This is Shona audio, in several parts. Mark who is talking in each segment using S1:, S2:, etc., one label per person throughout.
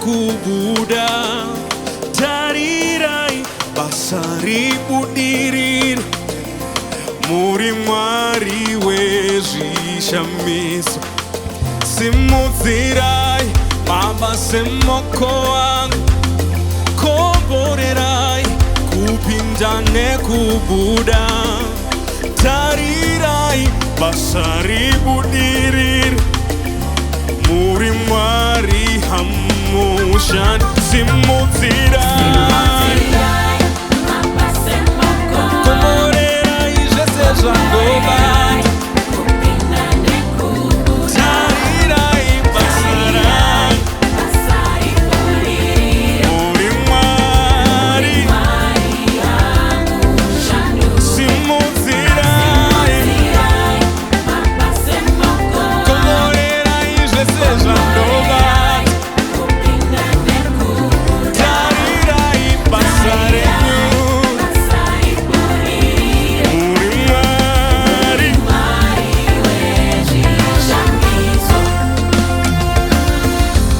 S1: kubuda tarirai basari budirir muri mwari wezvishamiso simudzirai mabasa emoko angu komborerai kupinda nekubuda tarirai basari budirir muri mwari hamushan simudzirai
S2: mabasa emoko
S1: komborerai zvese zvangova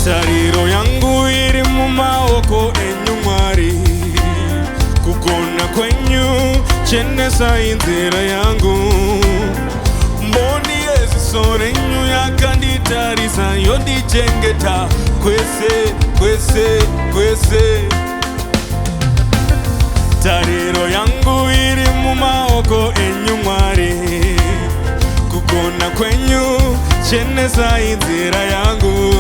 S1: tariro yangu iri mumaoko enyu Mwari, kugona kwenyu chenesa inzira yangu. Mboni yeziso renyu yakanditarisa yondichengeta kwese kwese kwese. Tariro yangu iri mumaoko enyu Mwari, kugona kwenyu chenesa inzira yangu.